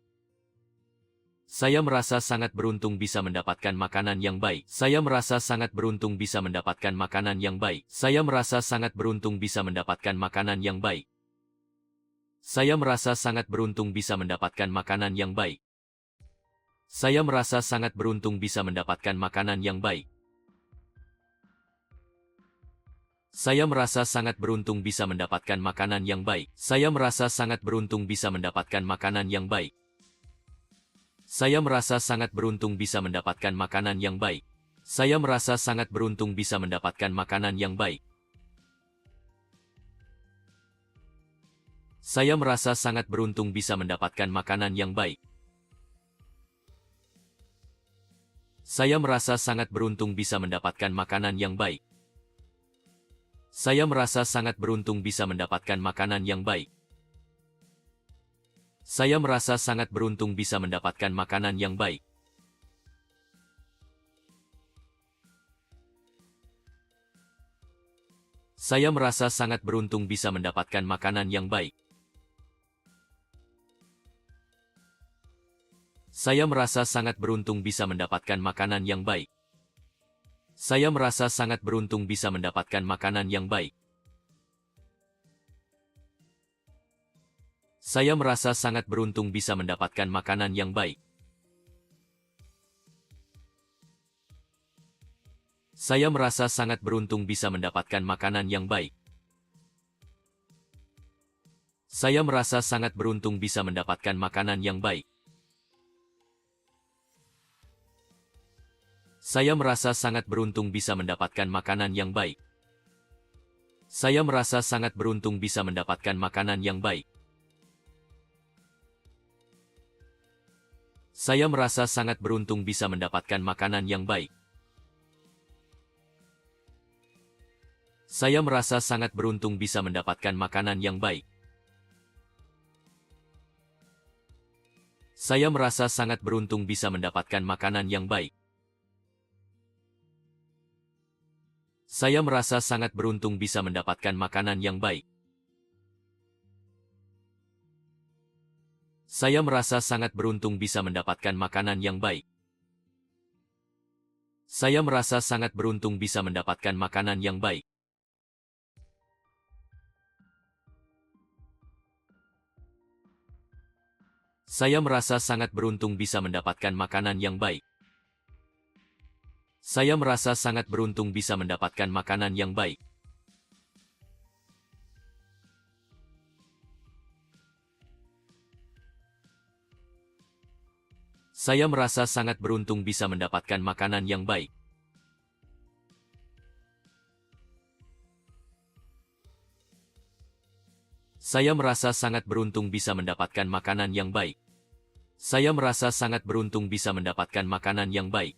Saya merasa sangat beruntung bisa mendapatkan makanan yang baik. Saya merasa sangat beruntung bisa mendapatkan makanan yang baik. Saya merasa sangat beruntung bisa mendapatkan makanan yang baik. Saya merasa sangat beruntung bisa mendapatkan makanan yang baik. Saya merasa sangat beruntung bisa mendapatkan makanan yang baik. Saya merasa sangat beruntung bisa mendapatkan makanan yang baik. Saya merasa sangat beruntung bisa mendapatkan makanan yang baik. Saya merasa sangat beruntung bisa mendapatkan makanan yang baik. Saya merasa sangat beruntung bisa mendapatkan makanan yang baik. Saya merasa sangat beruntung bisa mendapatkan makanan yang baik. Saya merasa sangat beruntung bisa mendapatkan makanan yang baik. Saya merasa sangat beruntung bisa mendapatkan makanan yang baik. Saya merasa sangat beruntung bisa mendapatkan makanan yang baik. Saya merasa sangat beruntung bisa mendapatkan makanan yang baik. Saya merasa sangat beruntung bisa mendapatkan makanan yang baik. Saya merasa sangat beruntung bisa mendapatkan makanan yang baik. Saya merasa sangat beruntung bisa mendapatkan makanan yang baik. Saya merasa sangat beruntung bisa mendapatkan makanan yang baik. Saya merasa sangat beruntung bisa mendapatkan makanan yang baik. Saya merasa sangat beruntung bisa mendapatkan makanan yang baik. Saya merasa sangat beruntung bisa mendapatkan makanan yang baik. Saya merasa sangat beruntung bisa mendapatkan makanan yang baik. Saya merasa sangat beruntung bisa mendapatkan makanan yang baik. Saya merasa sangat beruntung bisa mendapatkan makanan yang baik. Saya merasa sangat beruntung bisa mendapatkan makanan yang baik. Saya merasa sangat beruntung bisa mendapatkan makanan yang baik. Saya merasa sangat beruntung bisa mendapatkan makanan yang baik. Saya merasa sangat beruntung bisa mendapatkan makanan yang baik. Saya merasa sangat beruntung bisa mendapatkan makanan yang baik. Saya merasa sangat beruntung bisa mendapatkan makanan yang baik. Saya merasa sangat beruntung bisa mendapatkan makanan yang baik. Saya merasa sangat beruntung bisa mendapatkan makanan yang baik.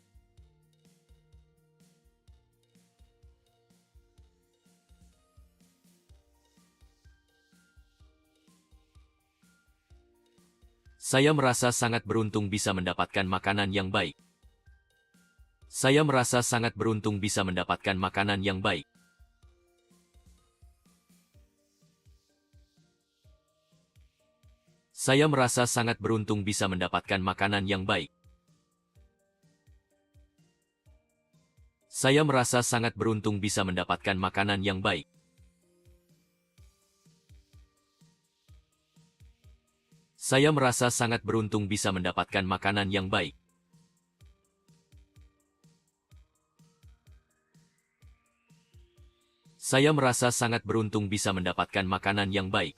Saya merasa sangat beruntung bisa mendapatkan makanan yang baik. Saya merasa sangat beruntung bisa mendapatkan makanan yang baik. Saya merasa sangat beruntung bisa mendapatkan makanan yang baik. Saya merasa sangat beruntung bisa mendapatkan makanan yang baik. Saya merasa sangat beruntung bisa mendapatkan makanan yang baik. Saya merasa sangat beruntung bisa mendapatkan makanan yang baik.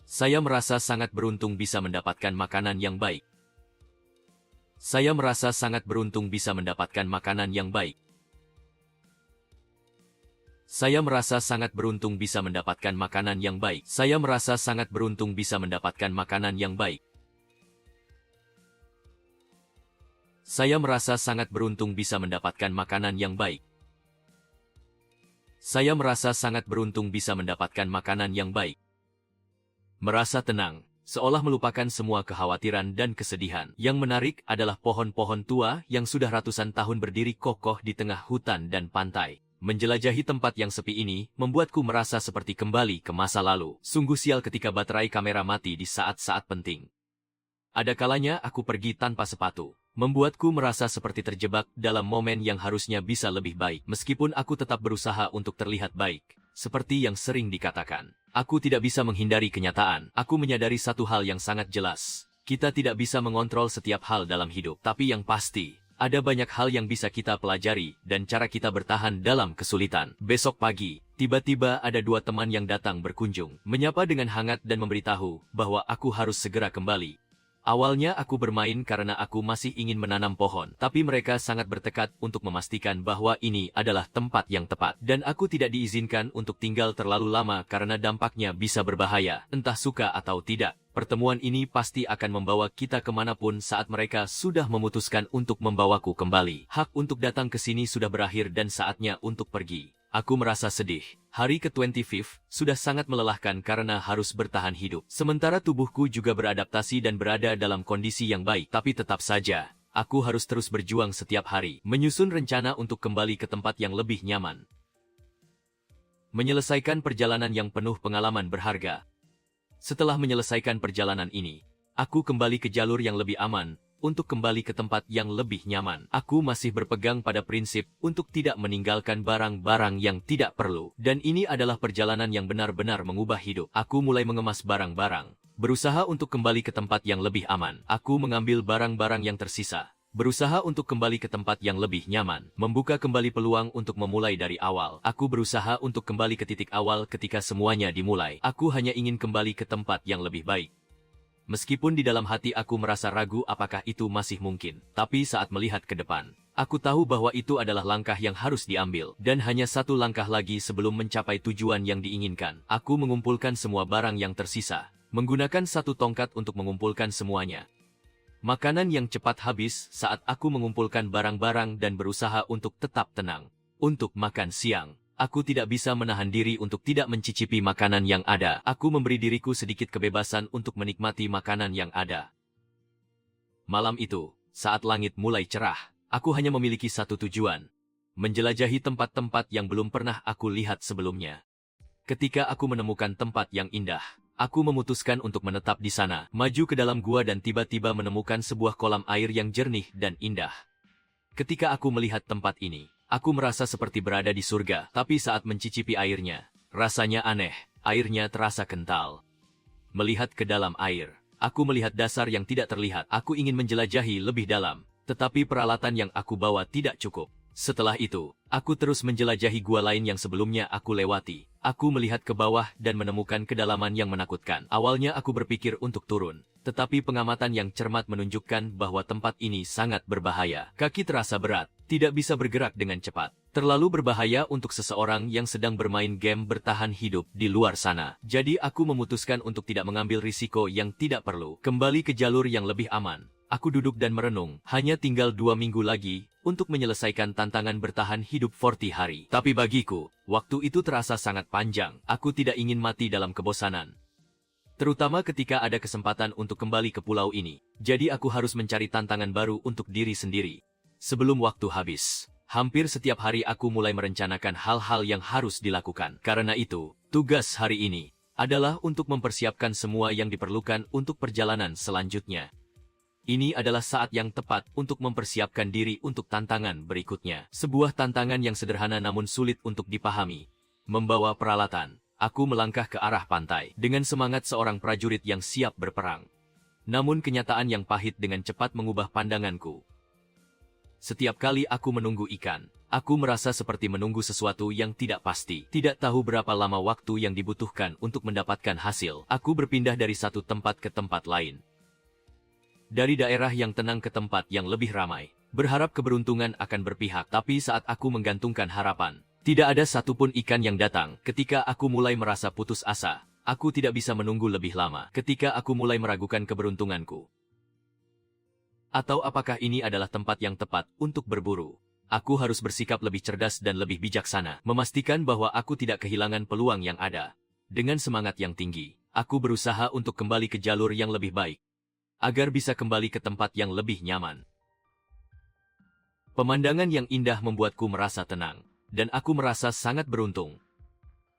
Saya merasa sangat beruntung bisa mendapatkan makanan yang baik. Saya merasa sangat beruntung bisa mendapatkan makanan yang baik. Saya merasa sangat beruntung bisa mendapatkan makanan yang baik. Saya merasa sangat beruntung bisa mendapatkan makanan yang baik. Saya merasa sangat beruntung bisa mendapatkan makanan yang baik. Saya merasa sangat beruntung bisa mendapatkan makanan yang baik. Merasa tenang, seolah melupakan semua kekhawatiran dan kesedihan. Yang menarik adalah pohon-pohon tua yang sudah ratusan tahun berdiri kokoh di tengah hutan dan pantai. Menjelajahi tempat yang sepi ini membuatku merasa seperti kembali ke masa lalu. Sungguh sial ketika baterai kamera mati di saat-saat penting. Ada kalanya aku pergi tanpa sepatu, membuatku merasa seperti terjebak dalam momen yang harusnya bisa lebih baik. Meskipun aku tetap berusaha untuk terlihat baik, seperti yang sering dikatakan. Aku tidak bisa menghindari kenyataan. Aku menyadari satu hal yang sangat jelas. Kita tidak bisa mengontrol setiap hal dalam hidup. Tapi yang pasti, ada banyak hal yang bisa kita pelajari dan cara kita bertahan dalam kesulitan. Besok pagi, tiba-tiba ada dua teman yang datang berkunjung, menyapa dengan hangat dan memberitahu bahwa aku harus segera kembali. Awalnya aku bermain karena aku masih ingin menanam pohon, tapi mereka sangat bertekad untuk memastikan bahwa ini adalah tempat yang tepat. Dan aku tidak diizinkan untuk tinggal terlalu lama karena dampaknya bisa berbahaya, entah suka atau tidak. Pertemuan ini pasti akan membawa kita kemanapun saat mereka sudah memutuskan untuk membawaku kembali. Hak untuk datang ke sini sudah berakhir dan saatnya untuk pergi. Aku merasa sedih. Hari ke-25 sudah sangat melelahkan karena harus bertahan hidup. Sementara tubuhku juga beradaptasi dan berada dalam kondisi yang baik. Tapi tetap saja, aku harus terus berjuang setiap hari. Menyusun rencana untuk kembali ke tempat yang lebih nyaman. Menyelesaikan perjalanan yang penuh pengalaman berharga. Setelah menyelesaikan perjalanan ini, aku kembali ke jalur yang lebih aman, untuk kembali ke tempat yang lebih nyaman. Aku masih berpegang pada prinsip untuk tidak meninggalkan barang-barang yang tidak perlu. Dan ini adalah perjalanan yang benar-benar mengubah hidup. Aku mulai mengemas barang-barang, berusaha untuk kembali ke tempat yang lebih aman. Aku mengambil barang-barang yang tersisa, berusaha untuk kembali ke tempat yang lebih nyaman, membuka kembali peluang untuk memulai dari awal. Aku berusaha untuk kembali ke titik awal ketika semuanya dimulai. Aku hanya ingin kembali ke tempat yang lebih baik. Meskipun di dalam hati aku merasa ragu apakah itu masih mungkin, tapi saat melihat ke depan, aku tahu bahwa itu adalah langkah yang harus diambil, dan hanya satu langkah lagi sebelum mencapai tujuan yang diinginkan. Aku mengumpulkan semua barang yang tersisa, menggunakan satu tongkat untuk mengumpulkan semuanya. Makanan yang cepat habis saat aku mengumpulkan barang-barang dan berusaha untuk tetap tenang. Untuk makan siang, aku tidak bisa menahan diri untuk tidak mencicipi makanan yang ada. Aku memberi diriku sedikit kebebasan untuk menikmati makanan yang ada. Malam itu, saat langit mulai cerah, aku hanya memiliki satu tujuan: menjelajahi tempat-tempat yang belum pernah aku lihat sebelumnya. Ketika aku menemukan tempat yang indah, aku memutuskan untuk menetap di sana, maju ke dalam gua dan tiba-tiba menemukan sebuah kolam air yang jernih dan indah. Ketika aku melihat tempat ini, aku merasa seperti berada di surga, tapi saat mencicipi airnya, rasanya aneh, airnya terasa kental. Melihat ke dalam air, aku melihat dasar yang tidak terlihat. Aku ingin menjelajahi lebih dalam, tetapi peralatan yang aku bawa tidak cukup. Setelah itu, aku terus menjelajahi gua lain yang sebelumnya aku lewati. Aku melihat ke bawah dan menemukan kedalaman yang menakutkan. Awalnya aku berpikir untuk turun, tetapi pengamatan yang cermat menunjukkan bahwa tempat ini sangat berbahaya. Kaki terasa berat, tidak bisa bergerak dengan cepat. Terlalu berbahaya untuk seseorang yang sedang bermain game bertahan hidup di luar sana. Jadi aku memutuskan untuk tidak mengambil risiko yang tidak perlu. Kembali ke jalur yang lebih aman. Aku duduk dan merenung, hanya tinggal 2 minggu lagi untuk menyelesaikan tantangan bertahan hidup 40 hari. Tapi bagiku, waktu itu terasa sangat panjang. Aku tidak ingin mati dalam kebosanan. Terutama ketika ada kesempatan untuk kembali ke pulau ini. Jadi aku harus mencari tantangan baru untuk diri sendiri. Sebelum waktu habis, hampir setiap hari aku mulai merencanakan hal-hal yang harus dilakukan. Karena itu, tugas hari ini adalah untuk mempersiapkan semua yang diperlukan untuk perjalanan selanjutnya. Ini adalah saat yang tepat untuk mempersiapkan diri untuk tantangan berikutnya. Sebuah tantangan yang sederhana namun sulit untuk dipahami. Membawa peralatan, aku melangkah ke arah pantai dengan semangat seorang prajurit yang siap berperang. Namun kenyataan yang pahit dengan cepat mengubah pandanganku. Setiap kali aku menunggu ikan, aku merasa seperti menunggu sesuatu yang tidak pasti. Tidak tahu berapa lama waktu yang dibutuhkan untuk mendapatkan hasil. Aku berpindah dari satu tempat ke tempat lain. Dari daerah yang tenang ke tempat yang lebih ramai, berharap keberuntungan akan berpihak. Tapi saat aku menggantungkan harapan, tidak ada satupun ikan yang datang. Ketika aku mulai merasa putus asa, aku tidak bisa menunggu lebih lama. Ketika aku mulai meragukan keberuntunganku, atau apakah ini adalah tempat yang tepat untuk berburu, aku harus bersikap lebih cerdas dan lebih bijaksana, memastikan bahwa aku tidak kehilangan peluang yang ada. Dengan semangat yang tinggi, aku berusaha untuk kembali ke jalur yang lebih baik, agar bisa kembali ke tempat yang lebih nyaman. Pemandangan yang indah membuatku merasa tenang, dan aku merasa sangat beruntung.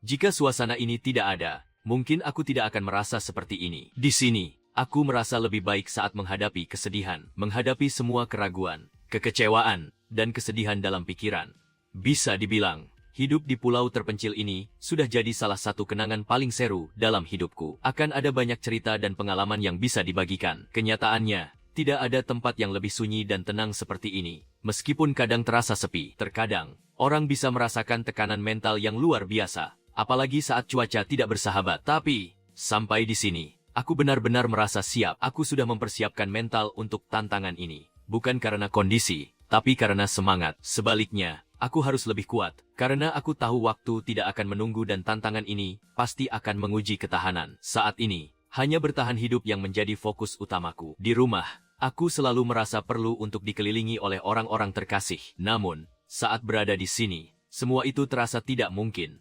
Jika suasana ini tidak ada, mungkin aku tidak akan merasa seperti ini. Di sini, aku merasa lebih baik saat menghadapi kesedihan, menghadapi semua keraguan, kekecewaan, dan kesedihan dalam pikiran. Bisa dibilang, hidup di pulau terpencil ini sudah jadi salah satu kenangan paling seru dalam hidupku. Akan ada banyak cerita dan pengalaman yang bisa dibagikan. Kenyataannya, tidak ada tempat yang lebih sunyi dan tenang seperti ini. Meskipun kadang terasa sepi, terkadang orang bisa merasakan tekanan mental yang luar biasa, apalagi saat cuaca tidak bersahabat. Tapi, sampai di sini, aku benar-benar merasa siap. Aku sudah mempersiapkan mental untuk tantangan ini. Bukan karena kondisi, tapi karena semangat. Sebaliknya, aku harus lebih kuat, karena aku tahu waktu tidak akan menunggu dan tantangan ini pasti akan menguji ketahanan. Saat ini, hanya bertahan hidup yang menjadi fokus utamaku. Di rumah, aku selalu merasa perlu untuk dikelilingi oleh orang-orang terkasih. Namun, saat berada di sini, semua itu terasa tidak mungkin.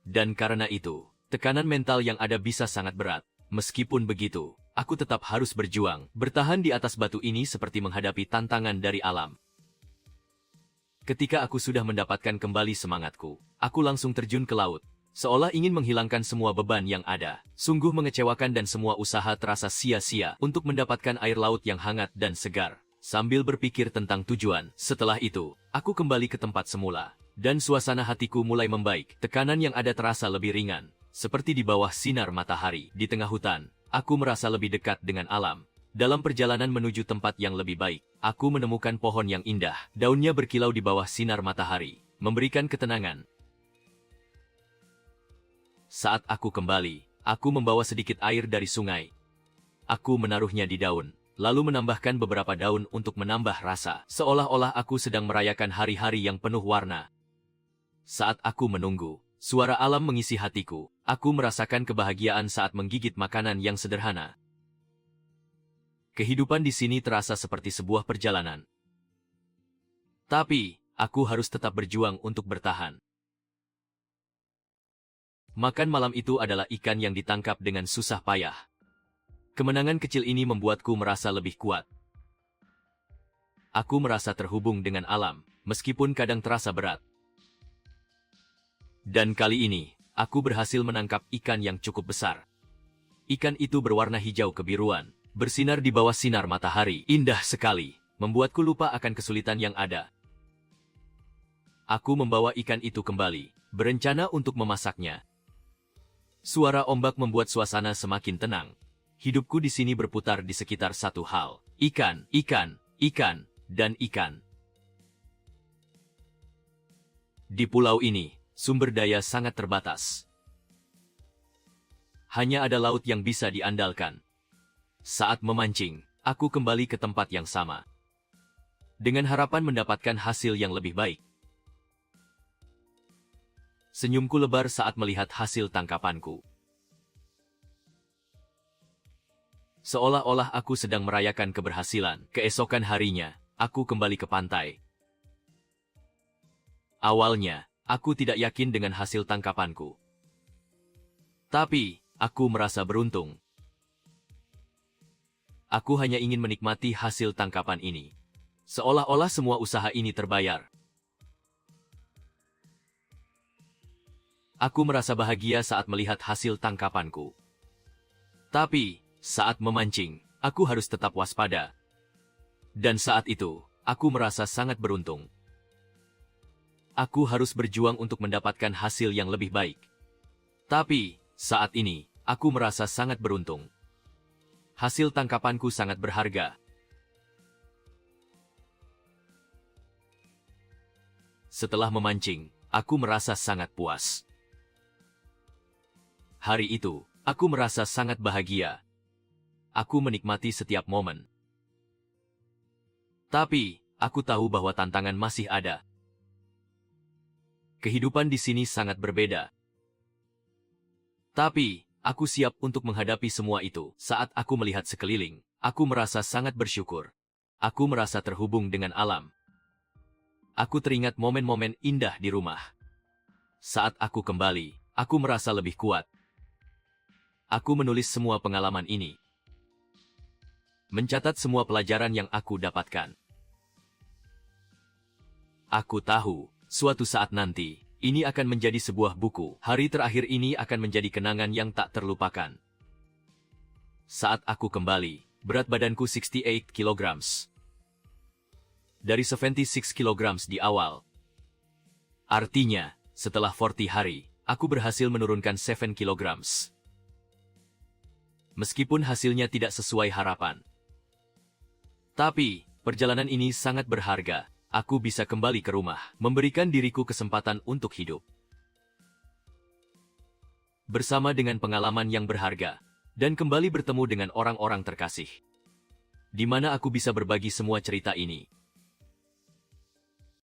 Dan karena itu, tekanan mental yang ada bisa sangat berat. Meskipun begitu, aku tetap harus berjuang. Bertahan di atas batu ini seperti menghadapi tantangan dari alam. Ketika aku sudah mendapatkan kembali semangatku, aku langsung terjun ke laut, seolah ingin menghilangkan semua beban yang ada. Sungguh mengecewakan dan semua usaha terasa sia-sia untuk mendapatkan air laut yang hangat dan segar. Sambil berpikir tentang tujuan, setelah itu, aku kembali ke tempat semula, dan suasana hatiku mulai membaik. Tekanan yang ada terasa lebih ringan, seperti di bawah sinar matahari. Di tengah hutan, aku merasa lebih dekat dengan alam. Dalam perjalanan menuju tempat yang lebih baik, aku menemukan pohon yang indah. Daunnya berkilau di bawah sinar matahari, memberikan ketenangan. Saat aku kembali, aku membawa sedikit air dari sungai. Aku menaruhnya di daun, lalu menambahkan beberapa daun untuk menambah rasa, seolah-olah aku sedang merayakan hari-hari yang penuh warna. Saat aku menunggu, suara alam mengisi hatiku. Aku merasakan kebahagiaan saat menggigit makanan yang sederhana. Kehidupan di sini terasa seperti sebuah perjalanan. Tapi, aku harus tetap berjuang untuk bertahan. Makan malam itu adalah ikan yang ditangkap dengan susah payah. Kemenangan kecil ini membuatku merasa lebih kuat. Aku merasa terhubung dengan alam, meskipun kadang terasa berat. Dan kali ini, aku berhasil menangkap ikan yang cukup besar. Ikan itu berwarna hijau kebiruan, bersinar di bawah sinar matahari. Indah sekali, membuatku lupa akan kesulitan yang ada. Aku membawa ikan itu kembali, berencana untuk memasaknya. Suara ombak membuat suasana semakin tenang. Hidupku di sini berputar di sekitar satu hal. Ikan, ikan, ikan, dan ikan. Di pulau ini, sumber daya sangat terbatas. Hanya ada laut yang bisa diandalkan. Saat memancing, aku kembali ke tempat yang sama. Dengan harapan mendapatkan hasil yang lebih baik. Senyumku lebar saat melihat hasil tangkapanku. Seolah-olah aku sedang merayakan keberhasilan. Keesokan harinya, aku kembali ke pantai. Awalnya, aku tidak yakin dengan hasil tangkapanku. Tapi, aku merasa beruntung. Aku hanya ingin menikmati hasil tangkapan ini. Seolah-olah semua usaha ini terbayar. Aku merasa bahagia saat melihat hasil tangkapanku. Tapi, saat memancing, aku harus tetap waspada. Dan saat itu, aku merasa sangat beruntung. Aku harus berjuang untuk mendapatkan hasil yang lebih baik. Tapi, saat ini, aku merasa sangat beruntung. Hasil tangkapanku sangat berharga. Setelah memancing, aku merasa sangat puas. Hari itu, aku merasa sangat bahagia. Aku menikmati setiap momen. Tapi, aku tahu bahwa tantangan masih ada. Kehidupan di sini sangat berbeda. Tapi, aku siap untuk menghadapi semua itu. Saat aku melihat sekeliling, aku merasa sangat bersyukur. Aku merasa terhubung dengan alam. Aku teringat momen-momen indah di rumah. Saat aku kembali, aku merasa lebih kuat. Aku menulis semua pengalaman ini. Mencatat semua pelajaran yang aku dapatkan. Aku tahu, suatu saat nanti, ini akan menjadi sebuah buku. Hari terakhir ini akan menjadi kenangan yang tak terlupakan. Saat aku kembali, berat badanku 68 kg. Dari 76 kg di awal. Artinya, setelah 40 hari, aku berhasil menurunkan 7 kg. Meskipun hasilnya tidak sesuai harapan. Tapi, perjalanan ini sangat berharga. Aku bisa kembali ke rumah, memberikan diriku kesempatan untuk hidup. Bersama dengan pengalaman yang berharga, dan kembali bertemu dengan orang-orang terkasih. Di mana aku bisa berbagi semua cerita ini.